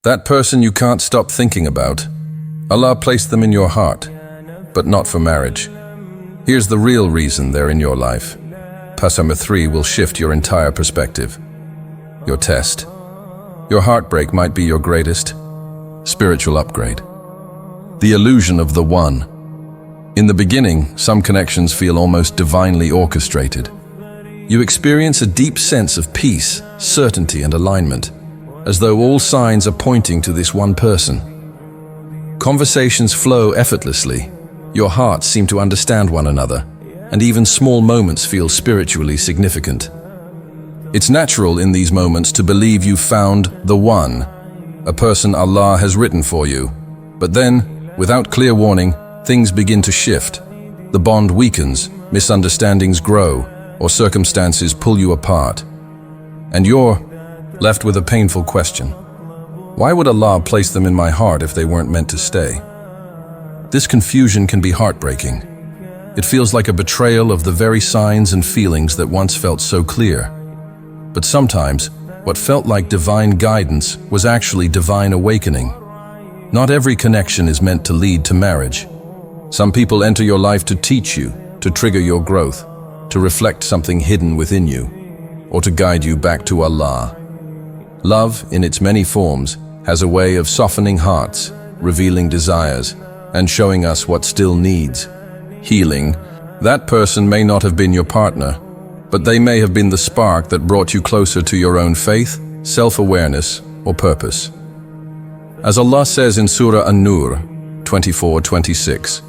That person you can't stop thinking about, Allah placed them in your heart, but not for marriage. Here's the real reason they're in your life. Pass number 3 will shift your entire perspective. Your test. Your heartbreak might be your greatest spiritual upgrade. The illusion of the one. In the beginning, some connections feel almost divinely orchestrated. You experience a deep sense of peace, certainty, and alignment, as though all signs are pointing to this one person. Conversations flow effortlessly. Your hearts seem to understand one another, and even small moments feel spiritually significant. It's natural in these moments to believe you've found the one, a person Allah has written for you. But then, without clear warning, things begin to shift. The bond weakens, misunderstandings grow, or circumstances pull you apart. And you're left with a painful question. Why would Allah place them in my heart if they weren't meant to stay? This confusion can be heartbreaking. It feels like a betrayal of the very signs and feelings that once felt so clear. But sometimes, what felt like divine guidance was actually divine awakening. Not every connection is meant to lead to marriage. Some people enter your life to teach you, to trigger your growth, to reflect something hidden within you, or to guide you back to Allah. Love, in its many forms, has a way of softening hearts, revealing desires, and showing us what still needs healing. That person may not have been your partner, but they may have been the spark that brought you closer to your own faith, self-awareness, or purpose. As Allah says in Surah An-Nur 24:26,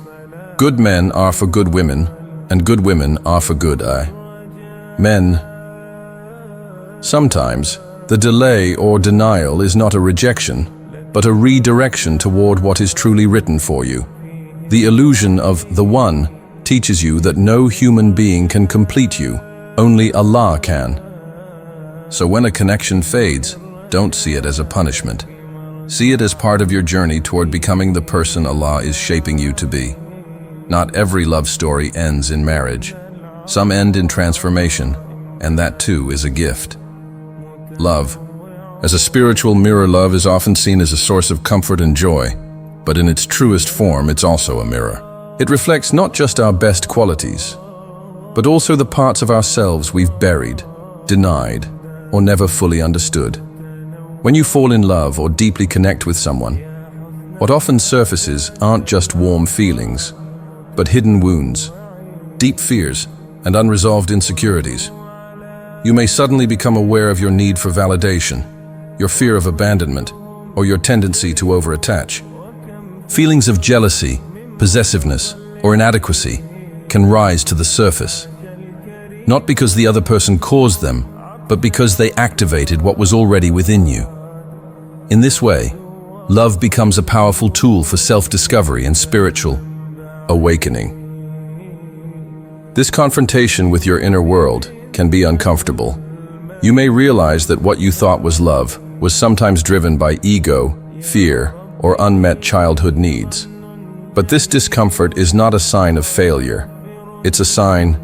good men are for good women, and good women are for good men. Sometimes, the delay or denial is not a rejection, but a redirection toward what is truly written for you. The illusion of the one teaches you that no human being can complete you, only Allah can. So when a connection fades, don't see it as a punishment. See it as part of your journey toward becoming the person Allah is shaping you to be. Not every love story ends in marriage. Some end in transformation, and that too is a gift. Love. As a spiritual mirror, love is often seen as a source of comfort and joy, but in its truest form, it's also a mirror. It reflects not just our best qualities, but also the parts of ourselves we've buried, denied, or never fully understood. When you fall in love or deeply connect with someone, what often surfaces aren't just warm feelings, but hidden wounds, deep fears, and unresolved insecurities. You may suddenly become aware of your need for validation, your fear of abandonment, or your tendency to overattach. Feelings of jealousy, possessiveness, or inadequacy can rise to the surface. Not because the other person caused them, but because they activated what was already within you. In this way, love becomes a powerful tool for self-discovery and spiritual awakening. This confrontation with your inner world can be uncomfortable. You may realize that what you thought was love was sometimes driven by ego, fear, or unmet childhood needs. But this discomfort is not a sign of failure. It's a sign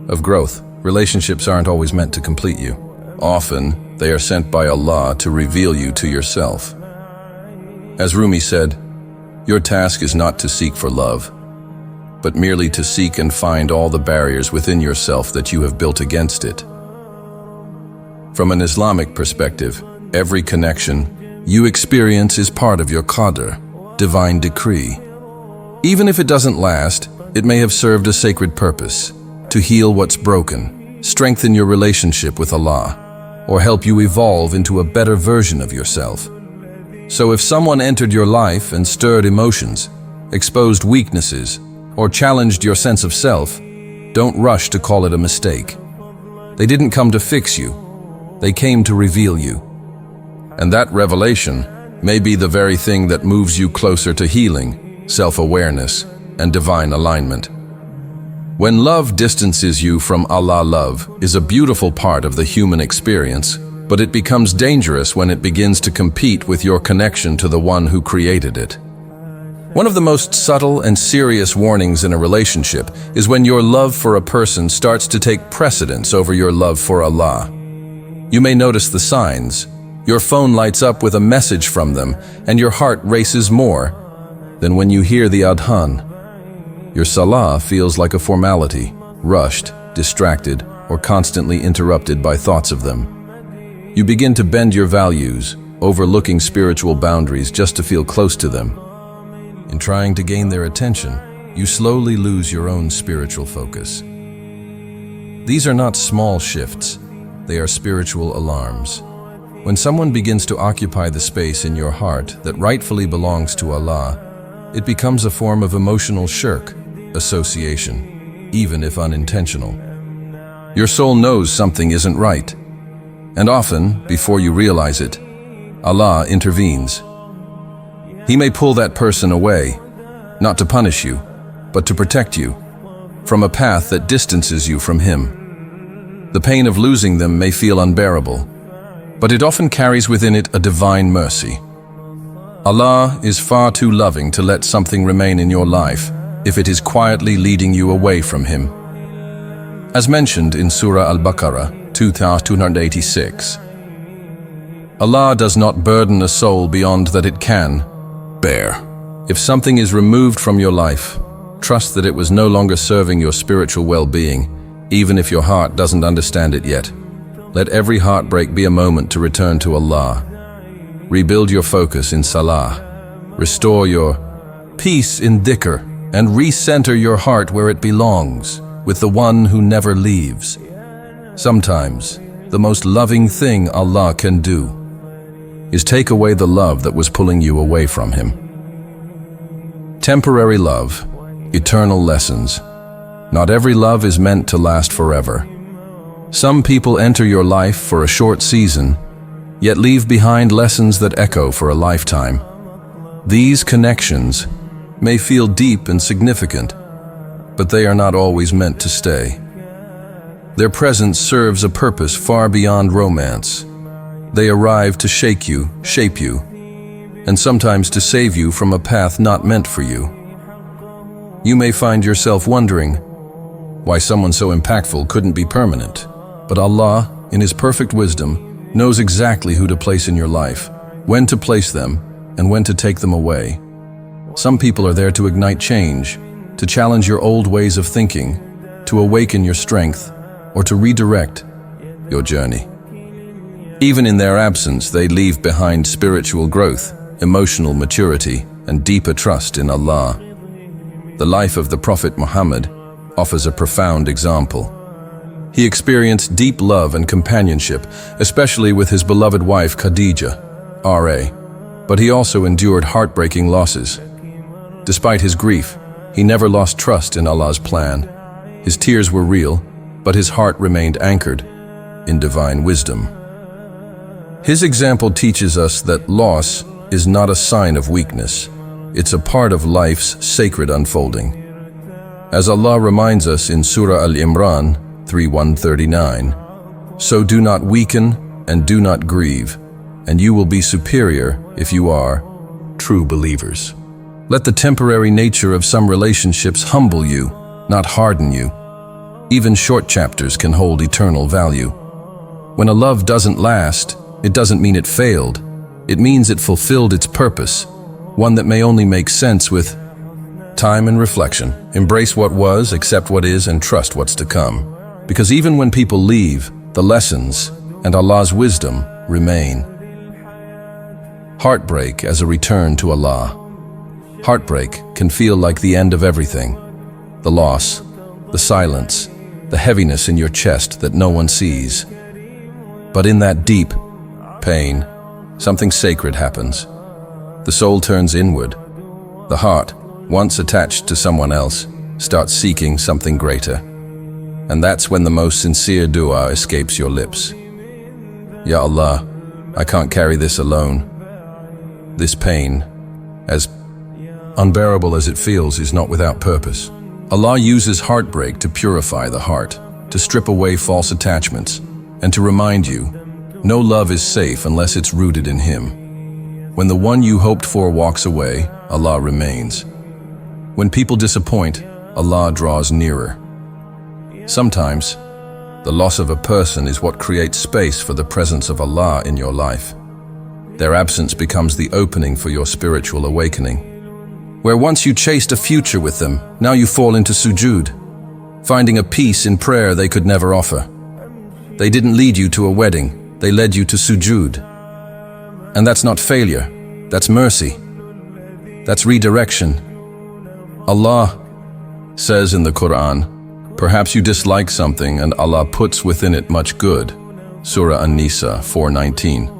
of growth. Relationships aren't always meant to complete you. Often, they are sent by Allah to reveal you to yourself. As Rumi said, your task is not to seek for love, but merely to seek and find all the barriers within yourself that you have built against it. From an Islamic perspective, every connection you experience is part of your qadr, divine decree. Even if it doesn't last, it may have served a sacred purpose, to heal what's broken, strengthen your relationship with Allah, or help you evolve into a better version of yourself. So if someone entered your life and stirred emotions, exposed weaknesses, or challenged your sense of self, don't rush to call it a mistake. They didn't come to fix you. They came to reveal you. And that revelation may be the very thing that moves you closer to healing, self-awareness, and divine alignment. When love distances you from Allah, love is a beautiful part of the human experience, but it becomes dangerous when it begins to compete with your connection to the one who created it. One of the most subtle and serious warnings in a relationship is when your love for a person starts to take precedence over your love for Allah. You may notice the signs. Your phone lights up with a message from them, and your heart races more than when you hear the adhan. Your salah feels like a formality, rushed, distracted, or constantly interrupted by thoughts of them. You begin to bend your values, overlooking spiritual boundaries just to feel close to them. In trying to gain their attention, you slowly lose your own spiritual focus. These are not small shifts, they are spiritual alarms. When someone begins to occupy the space in your heart that rightfully belongs to Allah, it becomes a form of emotional shirk, association, even if unintentional. Your soul knows something isn't right, and often, before you realize it, Allah intervenes. He may pull that person away, not to punish you, but to protect you from a path that distances you from Him. The pain of losing them may feel unbearable, but it often carries within it a divine mercy. Allah is far too loving to let something remain in your life if it is quietly leading you away from Him. As mentioned in Surah Al-Baqarah 2286, Allah does not burden a soul beyond that it can bear. If something is removed from your life, trust that it was no longer serving your spiritual well-being, even if your heart doesn't understand it yet. Let every heartbreak be a moment to return to Allah. Rebuild your focus in salah. Restore your peace in dhikr, and recenter your heart where it belongs, with the one who never leaves. Sometimes, the most loving thing Allah can do is take away the love that was pulling you away from Him. Temporary love, eternal lessons. Not every love is meant to last forever. Some people enter your life for a short season, yet leave behind lessons that echo for a lifetime. These connections may feel deep and significant, but they are not always meant to stay. Their presence serves a purpose far beyond romance. They arrive to shake you, shape you, and sometimes to save you from a path not meant for you. You may find yourself wondering why someone so impactful couldn't be permanent, but Allah, in His perfect wisdom, knows exactly who to place in your life, when to place them, and when to take them away. Some people are there to ignite change, to challenge your old ways of thinking, to awaken your strength, or to redirect your journey. Even in their absence, they leave behind spiritual growth, emotional maturity, and deeper trust in Allah. The life of the Prophet Muhammad offers a profound example. He experienced deep love and companionship, especially with his beloved wife Khadija, R.A., but he also endured heartbreaking losses. Despite his grief, he never lost trust in Allah's plan. His tears were real, but his heart remained anchored in divine wisdom. His example teaches us that loss is not a sign of weakness. It's a part of life's sacred unfolding. As Allah reminds us in Surah Al-Imran 3:139, "So do not weaken and do not grieve, and you will be superior if you are true believers." Let the temporary nature of some relationships humble you, not harden you. Even short chapters can hold eternal value. When a love doesn't last, it doesn't mean it failed. It means it fulfilled its purpose, one that may only make sense with time and reflection. Embrace what was, accept what is, and trust what's to come. Because even when people leave, the lessons and Allah's wisdom remain. Heartbreak as a return to Allah. Heartbreak can feel like the end of everything. The loss, the silence, the heaviness in your chest that no one sees. But in that deep pain, something sacred happens. The soul turns inward. The heart, once attached to someone else, starts seeking something greater. And that's when the most sincere dua escapes your lips. Ya Allah, I can't carry this alone. This pain, as unbearable as it feels, is not without purpose. Allah uses heartbreak to purify the heart, to strip away false attachments, and to remind you, no love is safe unless it's rooted in Him. When the one you hoped for walks away, Allah remains. When people disappoint, Allah draws nearer. Sometimes, the loss of a person is what creates space for the presence of Allah in your life. Their absence becomes the opening for your spiritual awakening. Where once you chased a future with them, now you fall into sujood, finding a peace in prayer they could never offer. They didn't lead you to a wedding, they led you to sujood. And that's not failure, that's mercy. That's redirection. Allah says in the Quran, perhaps you dislike something and Allah puts within it much good. Surah An-Nisa 4:19.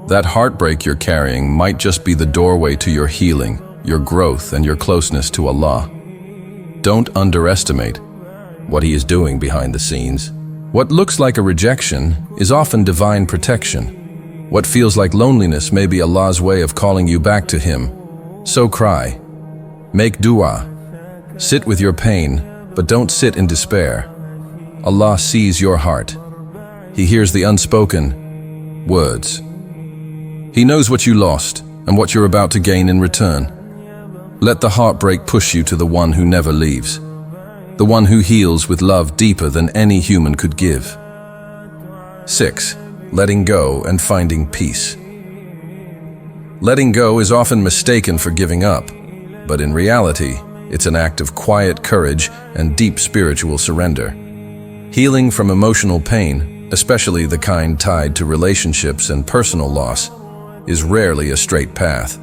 That heartbreak you're carrying might just be the doorway to your healing, your growth, and your closeness to Allah. Don't underestimate what He is doing behind the scenes. What looks like a rejection is often divine protection. What feels like loneliness may be Allah's way of calling you back to Him. So cry. Make dua. Sit with your pain, but don't sit in despair. Allah sees your heart. He hears the unspoken words. He knows what you lost and what you're about to gain in return. Let the heartbreak push you to the one who never leaves, the one who heals with love deeper than any human could give. 6. Letting go and finding peace. Letting go is often mistaken for giving up, but in reality, it's an act of quiet courage and deep spiritual surrender. Healing from emotional pain, especially the kind tied to relationships and personal loss, is rarely a straight path.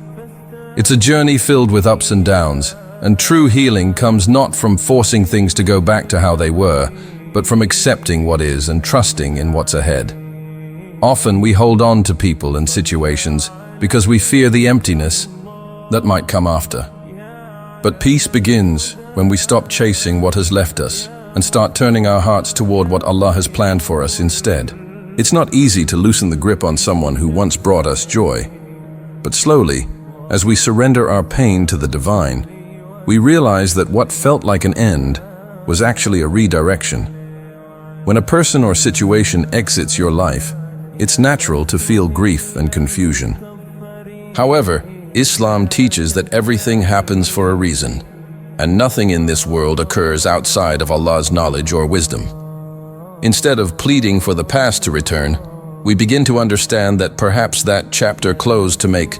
It's a journey filled with ups and downs, and true healing comes not from forcing things to go back to how they were, but from accepting what is and trusting in what's ahead. Often we hold on to people and situations because we fear the emptiness that might come after. But peace begins when we stop chasing what has left us and start turning our hearts toward what Allah has planned for us instead. It's not easy to loosen the grip on someone who once brought us joy, but slowly, as we surrender our pain to the divine, we realize that what felt like an end was actually a redirection. When a person or situation exits your life, it's natural to feel grief and confusion. However, Islam teaches that everything happens for a reason, and nothing in this world occurs outside of Allah's knowledge or wisdom. Instead of pleading for the past to return, we begin to understand that perhaps that chapter closed to make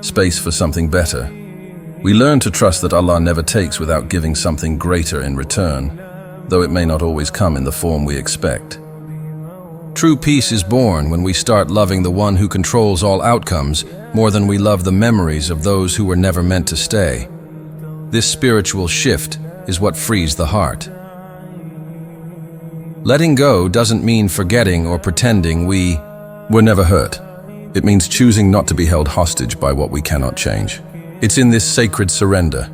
space for something better. We learn to trust that Allah never takes without giving something greater in return, though it may not always come in the form we expect. True peace is born when we start loving the one who controls all outcomes more than we love the memories of those who were never meant to stay. This spiritual shift is what frees the heart. Letting go doesn't mean forgetting or pretending we were never hurt. It means choosing not to be held hostage by what we cannot change. It's in this sacred surrender,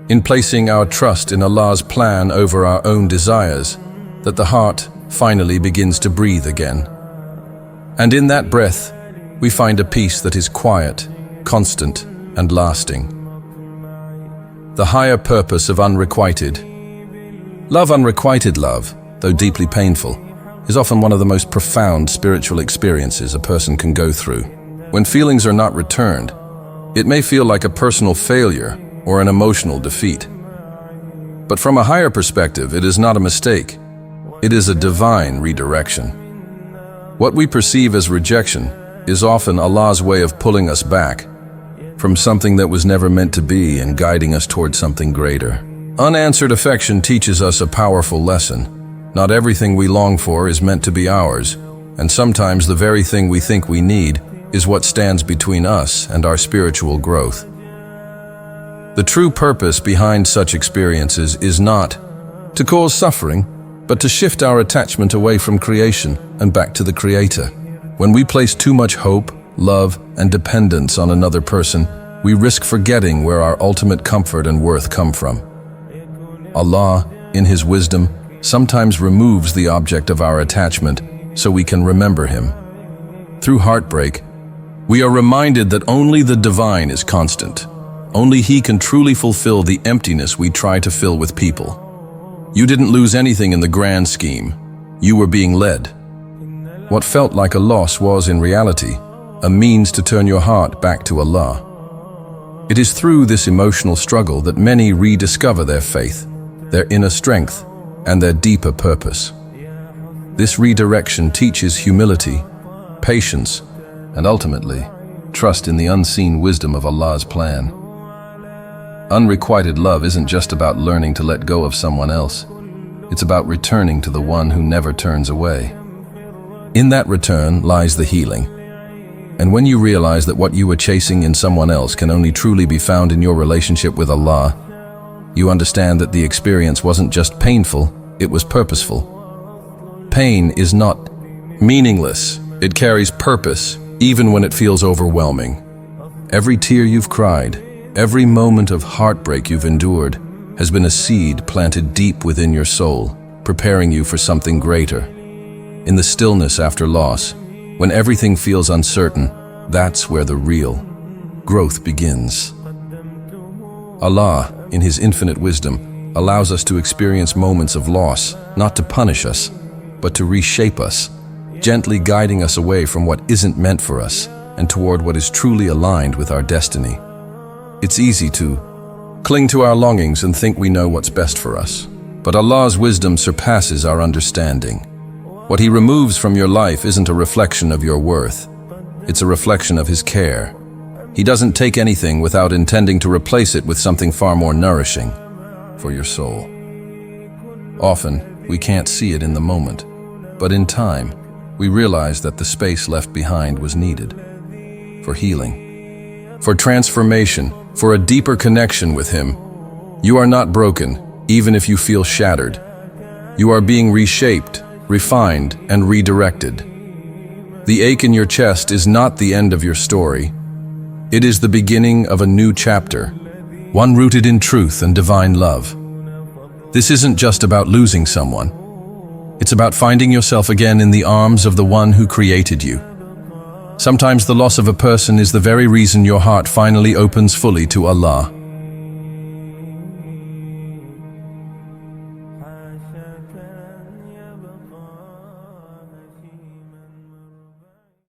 in placing our trust in Allah's plan over our own desires, that the heart finally begins to breathe again. And in that breath, we find a peace that is quiet, constant, and lasting. The higher purpose of unrequited. Unrequited love, though deeply painful, is often one of the most profound spiritual experiences a person can go through. When feelings are not returned, it may feel like a personal failure or an emotional defeat. But from a higher perspective, it is not a mistake. It is a divine redirection. What we perceive as rejection is often Allah's way of pulling us back from something that was never meant to be and guiding us towards something greater. Unanswered affection teaches us a powerful lesson. Not everything we long for is meant to be ours, and sometimes the very thing we think we need is what stands between us and our spiritual growth. The true purpose behind such experiences is not to cause suffering, but to shift our attachment away from creation and back to the Creator. When we place too much hope, love, and dependence on another person, we risk forgetting where our ultimate comfort and worth come from. Allah, in His wisdom, sometimes removes the object of our attachment so we can remember Him. Through heartbreak, we are reminded that only the divine is constant. Only He can truly fulfill the emptiness we try to fill with people. You didn't lose anything in the grand scheme. You were being led. What felt like a loss was, in reality, a means to turn your heart back to Allah. It is through this emotional struggle that many rediscover their faith, their inner strength, and their deeper purpose. This redirection teaches humility, patience, and ultimately, trust in the unseen wisdom of Allah's plan. Unrequited love isn't just about learning to let go of someone else. It's about returning to the one who never turns away. In that return lies the healing. And when you realize that what you were chasing in someone else can only truly be found in your relationship with Allah, you understand that the experience wasn't just painful, it was purposeful. Pain is not meaningless. It carries purpose, even when it feels overwhelming. Every tear you've cried, every moment of heartbreak you've endured, has been a seed planted deep within your soul, preparing you for something greater. In the stillness after loss, when everything feels uncertain, that's where the real growth begins. Allah, in His infinite wisdom, allows us to experience moments of loss, not to punish us, but to reshape us, gently guiding us away from what isn't meant for us and toward what is truly aligned with our destiny. It's easy to cling to our longings and think we know what's best for us, but Allah's wisdom surpasses our understanding. What He removes from your life isn't a reflection of your worth. It's a reflection of His care. He doesn't take anything without intending to replace it with something far more nourishing for your soul. Often, we can't see it in the moment, but in time, we realize that the space left behind was needed for healing, for transformation, for a deeper connection with Him. You are not broken, even if you feel shattered. You are being reshaped, refined, and redirected. The ache in your chest is not the end of your story. It is the beginning of a new chapter, one rooted in truth and divine love. This isn't just about losing someone. It's about finding yourself again in the arms of the one who created you. Sometimes the loss of a person is the very reason your heart finally opens fully to Allah.